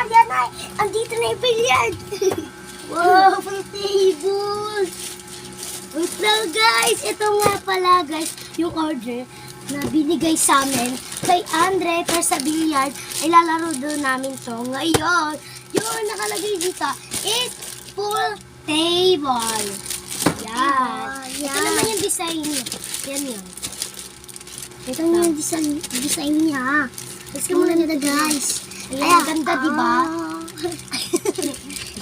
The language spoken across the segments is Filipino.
yan na. Andito na yung billiard. Wow, full table. Wait lang guys. Ito nga pala guys, yung order na binigay sa amin kay Andre para sa billiard. Ay lalaro doon namin to ngayon. Yung nakalagay dito is full table. Yan. Ito naman yung design niya. Yan yun. Ito yung design niya. Let's go muna nito guys. Ayan, ganda diba?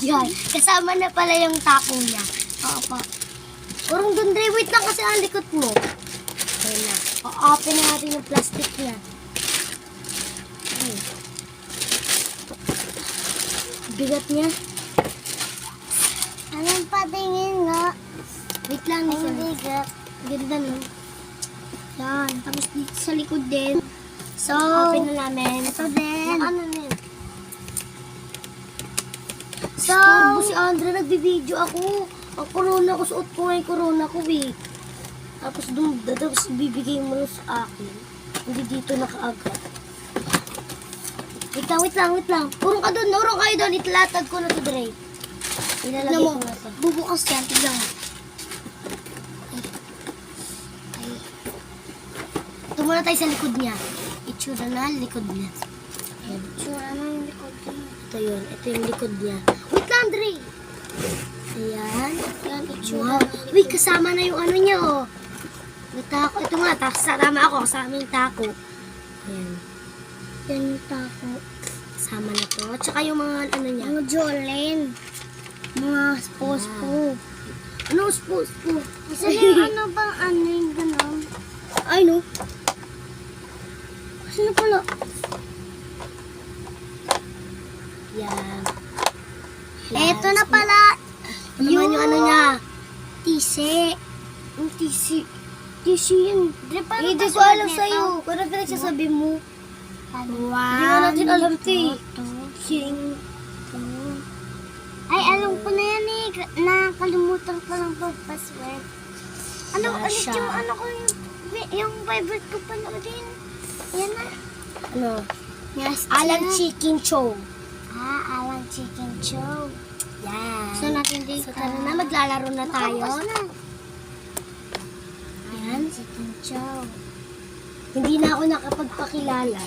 Yan. Kasama na pala yung taco niya. Oo pa. Urong doon, Dre. Wait lang kasi ang likot mo. Ayan na. O-open na natin yung plastic niya. Bigat niya. Anong patingin nga? Wait lang. Ang bigat. Ganda no? Yan. Tapos dito sa likod din. So, open na namin. Ito din. Ano na yun? So, si Andre, nagbibideo ako. Ang corona ko, suot ko nga yung corona ko eh. Tapos doon, tapos bibigay mo sa akin. Hindi dito nakaagad. Wait lang. Urong ka doon. Italatag ko na to, Dre. Ilalagay ko na to. Bubukas yan, tignan mo. Ito muna tayo sa likod niya. Itsura na likod niya. Ayan. Itsura na yung likod niya. Ito yun. Ito yung likod niya. Wait lang, Dre. Ayan. Ayan, itsura. Wow. Wait, kasama na yung ano niya, oh. May taco. Ito nga, tama ako. Kasama yung taco. Ayan. Yan yung taco. Kasama na to. Tsaka yung mga ano niya. Mga Jolene. Mga spospo. Ano spospo? Kasi ano bang ano yung gano'n? Ay, no. Kasi na pala. Yan. Eto na pala. Ano naman yung ano niya? Tisi. Yung tisi. Tisi yun. Hindi ko alam sa'yo. Kung pinagsasabi mo. Wow. Hindi nga natin alam ito eh. Ay, alam ko na yan eh. Nakalimutan ko lang pag-password. Ano ko yung favorite ko pa din. Yan na. Ano? Yes, Alan Chicken Chow. Alan Chicken Chow. Yan. So, natin dito. So, tara na, maglalaro na tayo. Ayan. Chicken Chow. Hindi na ako nakapagpakilala.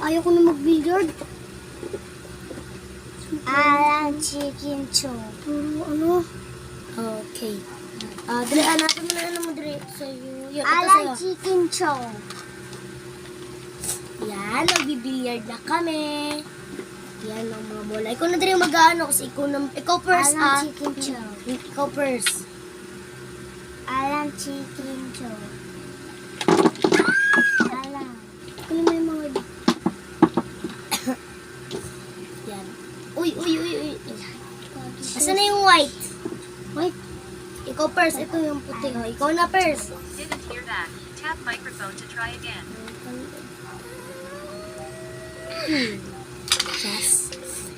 Ayaw ko na mag-billiard. Alan Chicken Chow. Puro ano? Okay. Dre, natin mo na ano mo, Dre. Sa'yo. Alan Chicken Chow. Yan, magbibilliard na kami. Yan ang mga bola. Ikaw na, Dre, mag-ano kasi ikaw first, Alan Chicken Chow. Ikaw first. Alan Chicken Chow. Alan. Ikaw na yung mga... Yan. Uy. Asan na yung white? White? Ikaw first. Ito yung puti. Oh. Ikaw na first. Didn't hear that. Tap microphone to try again. Yes.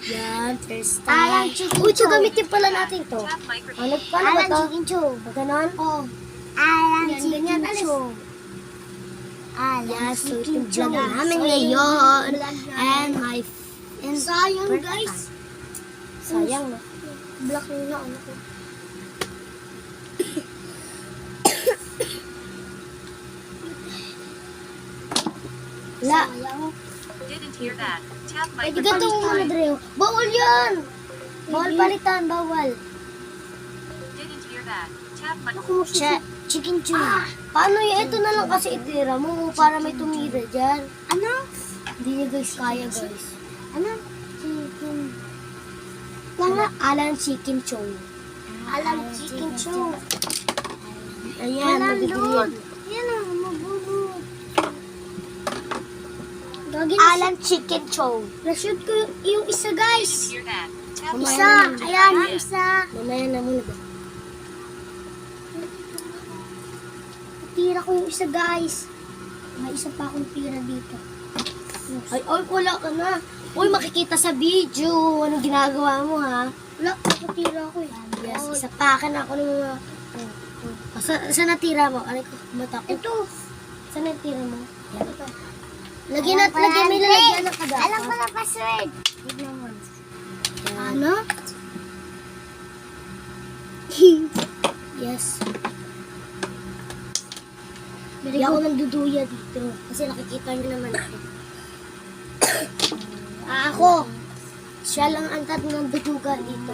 Yan, first Alan time. Chicken Uy, Chow. gamitin pala natin to. Tap microphone. Ano ba Alan to? Chicken Chow. Ganon? Oh. Alan Yan, Chicken ganyan, alis. Chow. Alan Yes, so Chicken itong Chow. vlog namin So, ngayon. yung vlog namin. And my... And Sayang first guys. time. Sayang, no? Black na ano ko. La. Sayang. Didn't hear that. Tap Pwede microphone. ka itong mga Dreo. Bawal yan! Bawal palitan, bawal. Didn't hear that. Tap Ano microphone. Chicken Chow. Paano yan? Ito na lang kasi itira mo para may tumira dyan. Ano? Hindi niya guys kaya guys. Ano? Chicken. Alan Chicken Chow. Alan Chicken Chow. Ayan, Walang magbibilyan. load. Yan ang mabulot. Gagin Alan Chicken Chow. Na-shoot ko yung isa guys. Hear that. Tap Mamaya Isa. na. Ayan, yung isa. Mamaya na muna ba? Tira ko yung isa guys. May isa pa akong tira dito. Ay, wala ka na. Uy, makikita sa video. Anong ginagawa mo, ha? Wala, nakatira ko eh. Yes, isa pa. Akin ako ng mga... Saan natira mo? Aray ko, mata ko. Ito. Saan natira mo? Yan. Ito. Lagyan may lalagyan ng Alam kadapat. pala na password. Yan. Ano? Yes. Hindi ako nagduduya dito. Kasi nakikita niyo naman ako. Ako. Siya lang ang tatlong nagduduga dito.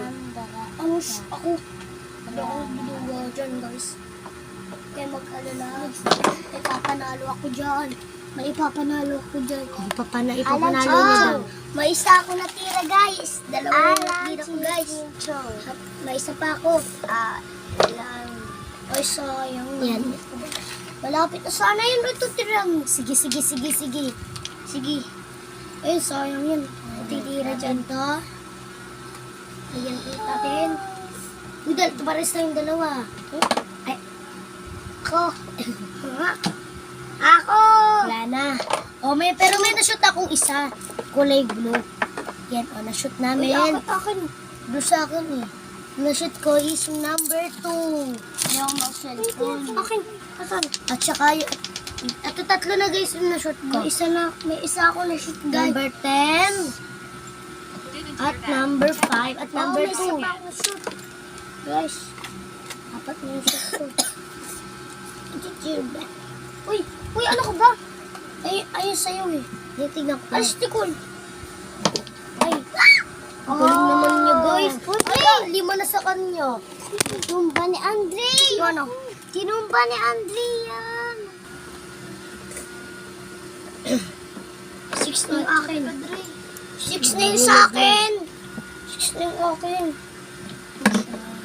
Ako. Hindi ako nagduduga dyan, guys. Kaya mag-alala. May papanalo ako dyan. May ipapanalo ako dyan. Ipapanalo Alam niyo ko. daw. May isa ako natira, guys. Dalawa yung natira ko, guys. May isa pa ako. Ilan. Ay, sayang. Yan. Malapit na sana yun. Ito tirang. Sige. Sige. Ay, sayang yun. Titira dyan. Ito. Ayan, natin. Uy, pares na yung dalawa. Ay, Ako. Ako. wala na. Oh, pero may na-shoot akong isa. Kulay blue. Yan, na-shoot namin. Akin. Blue sa akin eh. Na-shoot ko is number 2. Yung mag-cellphone. Akin. Asan? At saka, ito tatlo na guys yung na-shoot ko. May isa ako na shoot, guys. Number 10, Didn't at hear that. number 5, at number May isa 2. pa ako na shoot. Guys. Apat na yung shoot ko. Uy, ano ko ba? Ayun sa'yo eh. Tingnan ko. Alis, tikol. Ay. Ang galing naman niya guys. Uy, 5 na sa kanya. tinumba ni Andre. Ano? Tinumba ni Andre yan. 6 na yung akin. 6 na yung sa akin. 6 na yung akin.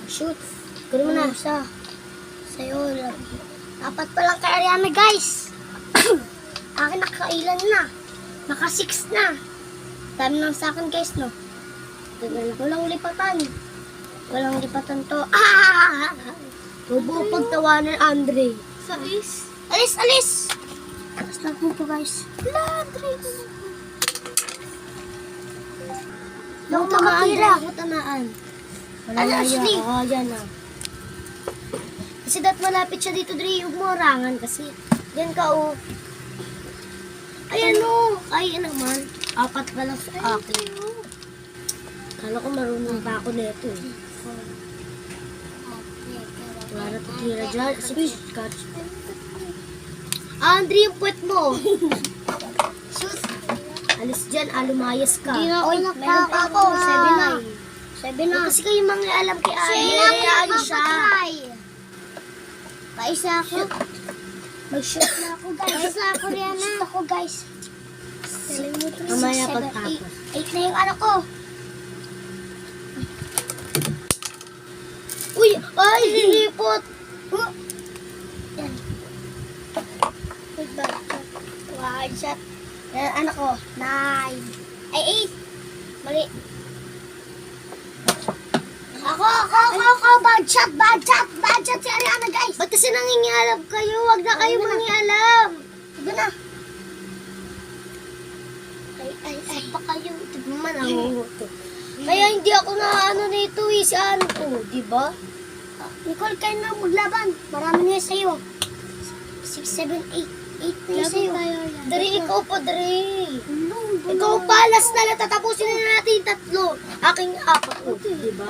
Shoot. Kunin mo na. Isa. Sa'yo. Dapat palang kay Ariana, guys. Akin nakailan na. Naka 6 na. Dami lang sa akin, guys, no? Walang lipatan. Walang lipatan to. Huwag pagtawanan, Andre. Alis! Alis lang po, guys. Andre! Huwag tamaan, Andre. Huwag tamaan. Wala Ano, na Ashley? yan. Oo, yan na. Kasi dat malapit siya dito, Dre. Huwag mo orangan kasi. Yan ka, oh. Ayan, oh. Ay, naman. 4 pa lang sa akin. Kala ko marunong pa ako nito, eh. Wala na titira dyan. Sige, catch. Andre, yung puwet mo. Shoot! Alis dyan, lumayas ka. Hindi na ako Oy, meron pa ako. 7 na. 7 na. Kasi kayo mga alam kay Ari. Sige, Hayaan ako siya. try. Paisa ako. Mag-shoot na ako, guys. Paisa ako, Rihanna. Shoot ako, guys. Mamaya pagtapos. 8 na yung ano ko. Uy! Ay, lilipot! Yan. Wait ba? One shot. Yan, ano ko? 9. Ay, 8. Mali. Ako. Bad shot si Ariana, guys. Ba't kasi nangingialam kayo? Huwag na kayo mangialam. Ito na. Ay, pa kayo. Tignan man ako. Kaya hindi ako na ano nito eh. Si ano ko, di ba? Nicole, kayo na maglaban. Marami na yun sa'yo. 6, 7, 8. 8 na yun sa'yo. Dari, ikaw pa, Dari. Ikaw pa, last na lang. Tatapusin na natin yung 3. Aking 4. Oh, di ba?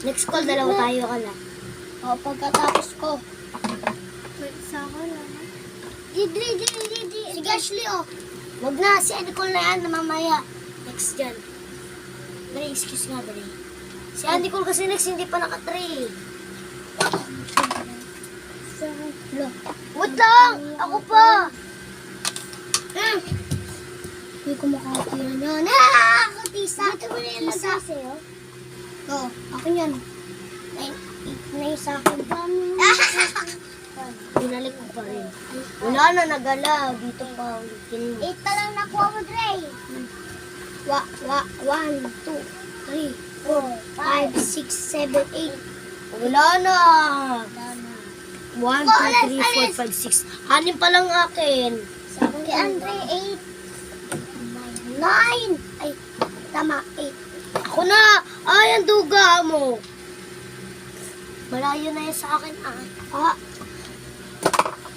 Next call, dalawa tayo ka lang. O, pagkatapos ko. Didri. Sige, Ashley, oh. Wag na, si Nicole na yan, na mamaya. Next dyan. Dari, excuse nga, Dari. Si Nicole kasi next, hindi pa naka-3. Wait lang! Ako pa! Hindi ko makakatira niyan. Ako, Tisa. Dito mo na yung sa'yo. Oo, ako yan. 8 na yung sa akin. Binalik ko pa rin. Wala na, nagalaw. Dito pa ulitin mo. 8 na lang nakuha mo, Dre. 1, 2, 3, 4, 5, 6, 7, 8. Wala na. 1, 2, Alis, 3, 4, 5, 6. 6 pa lang akin. Kay Andre, 8. 9. Ay, tama, 8. Ako na. Ay, ang duga mo. Malayo na yan sa akin.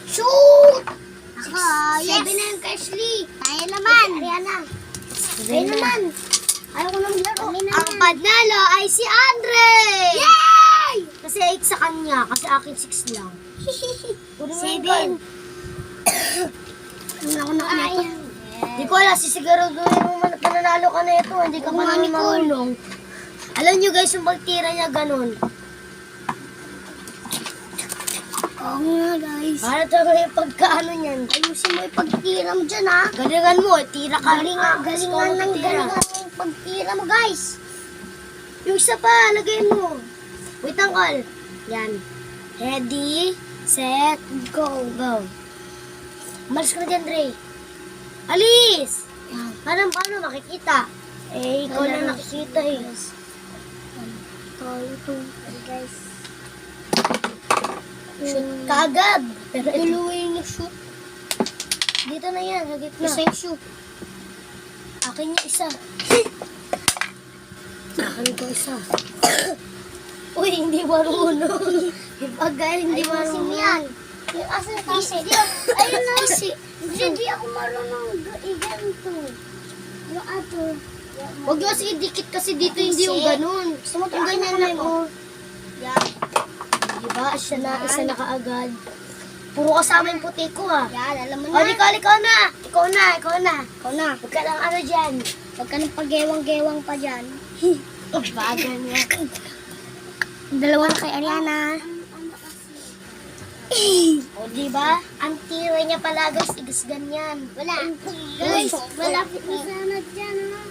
Shoot! Ako, 7 na yung kay Ashley. Tayo naman. Ariana. Ayun naman. Ayaw ko na maglaro. Ang panalo ay si Andre! Yay! Kasi 8 sa kanya, kasi akin 6 lang. 7. Wala ko na ito. Di ko alam, sisigurado yung pananalo ka na ito, hindi ka pa namin marunong. Alam nyo guys, yung pagtira niya ganun. Oo nga guys. Para talaga yung pagkaano niyan. Ayusin mo yung pagtira mo dyan ha. Galingan mo, tira ka. Galingan yung pagtira mo guys. Yung isa pa, lagay mo. Wait, Uncle. Yan. Ready, set, go. Go. Umalis ka na dyan, Dre. Alis! Yan. Paano makikita? Eh, ikaw Wala na na. nakikita eh. Ito. Guys. Shoot ka agad. Pero ito, Tuluin yung shoot. dito na yan, sa gitna. Isa yung shoot. Akin yung isa. Akin ko isa. Uy, hindi marunong. Ibagay, hindi Ayusin mo marunong. yan. Yung asa na kasi. Ayun na. Hindi ako marunong i-ganito. Yung ato. Huwag nyo kasi idikit kasi dito hindi yung ganun. Gusto mo Yung ganyan lang oh. Yan. Diba? Isa na kaagad. Puro kasama yung puti ko ah. Yan, alam mo O, na. ikaw na. Ikaw na. Ikaw na. Huwag ka lang ano dyan. Huwag ka nang pag-gewang-gewang pa dyan. Bagal niya. Dalawa na kay Ariana. O, diba? Ang tira niya pala guys, igas ganyan. Wala. Guys, malapit na sana dyan ha.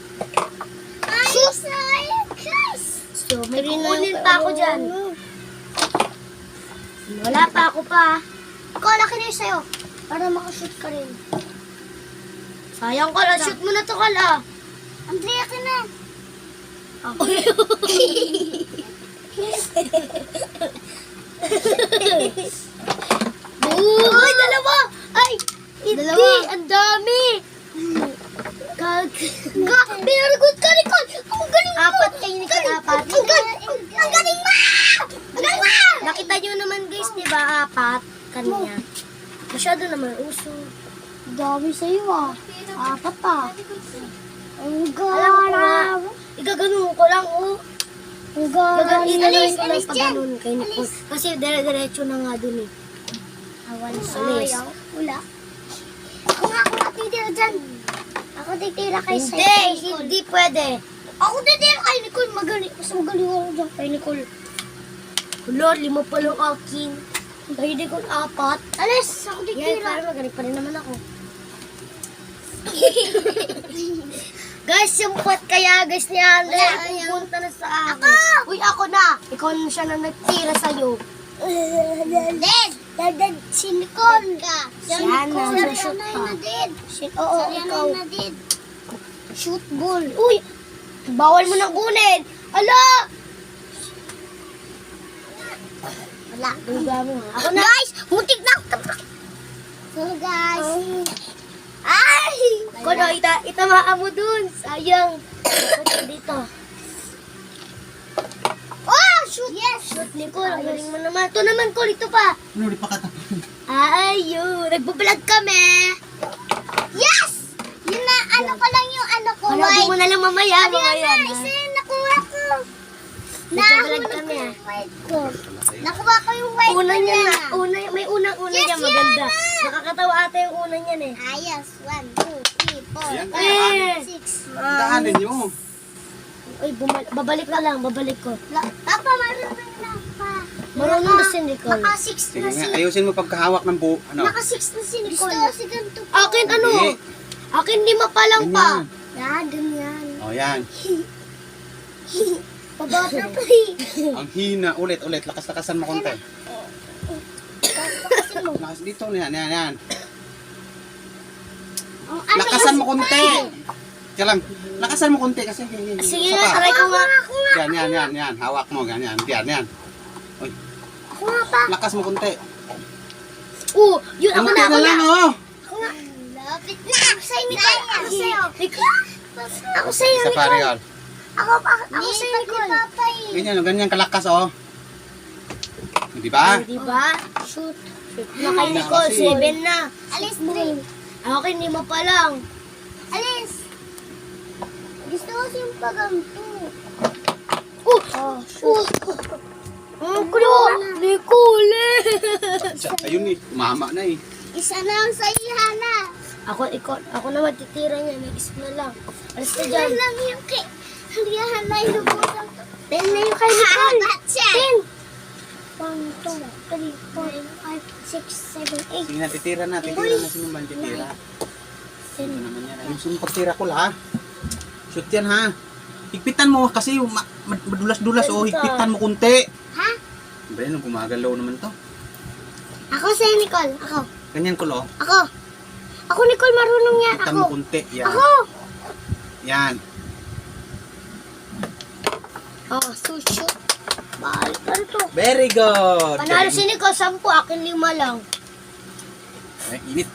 Ayos na ayun guys. So, may kukunin pa ako dyan. Wala pa ako pa. Ikaw, laki na yun sa'yo. Para makashoot ka rin. Sayang ko lang. Shoot mo na to kala. Andrea ka na. Uy, dalawa! Ay! Hindi! Dalawa. Ang dami! Pinaragot ka, Nicole! Ang galing mo! Apat kayo ni apat. Ang galing mo! Ang galing mo! Nakita nyo naman guys, di ba? Apat. Kanya. Masyado naman uso. Dami sa'yo ah. Apat ah. Ang Alam ko nga. galing. Igaganon ko lang, oh. Ang galing. Ilalis ko lang Alis pag dyan. ganun kay Nicole. Kasi dire-diretso na nga dun eh. Awan Alis. sayang. Wala. Ako nga titira dyan. Ako titira kay Hindi, Nicole. hindi pwede. Ako titira kay Nicole. Magaling. Mas magaling ako dyan kay Nicole. Lord, 5 pa lang akin. Kay Nicole, 4. Alis! Ako Yan, titira. parang magaling pa rin naman ako. Guys, yung pot kaya guys ni Andre, Wala, pupunta na sa akin. Ako! Uy, ako na! Ikaw na siya na nagtira sa'yo. Dead! Dead! Si Nicole! Si Siya na, Nicole! shoot Ariana pa. na dead! Oo, Ariana ikaw. na dead! Shoot ball! Uy! Bawal mo nang kunin! Ala! Wala. Duga mo ha. Ako na! Guys! Muntik na! So guys! Ay! Kono, itamaan mo dun. Sayang. Punta dito. Oh! Shoot! Yes! Shoot, Nicole. Ang galing mo naman. Ito naman, Cole. Ito pa. Ano, di pa katapos. Ayun. Nagbablog kami. Yes! Yun na, ano ko lang yung ano ko. Panoodin mo na lang mamaya. Ariana, Mamaya isa na. yung nakuha ko. Nagbablog Nahulog kami, ko ah. yung white ko. Nakuha ko yung white Una ko niya na. na. May unang-una Yes, niya. Maganda. yan Nakakatawa ata yung una niyan eh. Ayos. 1, 2, 3, 4, Ayan, 5, 6. Daanin nyo. Uy, babalik ka lang. Babalik ko. Papa, marunong na pa. Marunong na si Nicole. Naka 6 Sige na nga, si... ayusin mo pagkahawak ng buo. Ano? Naka 6 na si Nicole. Gusto ko si ganito po. Akin ano? Hindi. Akin 5 pa lang pa. Ganyan. Yan, ganyan. O, yan. Pabata pa eh. Ang hina. Ulit. Lakas-lakasan mo konti. Lakas dito. Yan. Ang ano Lakasan mo konti. Kaya lang. Lakasan mo konti kasi. Sige Isa nga, pa. try ko nga. Yan. Hawak mo. Ganyan. Yan. Uy, Ako nga pa. lakas mo konti. Yun ako Konti na. na lang, oh. Ako nga. Lapit na. Ako sa'yo, Nicole. Ako sa'yo. Ako sa'yo, Isa pa, Real. Ako sa'yo, Nicole. Ganyan kalakas, oh. Di ba? Diba? Shoot. Na kay Nicole, 7 na. Alis, Dre. Akin 5 pa lang. Alis. pa ganito. Shoot. Nicole. Ayun eh, mama na eh. Isa na ang sayo, Hana. Ako na matitira niya. May isa na lang. Alas na dyan. Yan lang yung kay... Halika, Hana, inubusan ko. 10 na yung kay Nicole. 10. 1, 2, 3, 4, 5, 6, 7, 8. Sige na, titira na. Titira na. Sino man titira? Ano naman yan? Yung sinipagtira ko la ha. Shoot yan ha. Higpitan mo kasi madulas-dulas o higpitan mo kunti. Ha? Ba yan, gumagalaw naman to. Ako sa'yo, Nicole. Ako. Ganyan ko lo. Ako. Ako, Nicole, marunong yan. Higpitan Ako. mo kunti. Yan. Ako. Yan. Oh, shoot. Balik na to. Very good. Panalo si Nicole, 10. Akin 5 lang. Ay, init.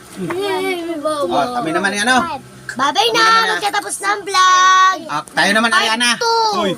Wow. Oh, kami naman yung ano. Bye-bye Kami naman na. na. Magkatapos ng vlog. Tayo naman, Part Ariana. 2. Uy.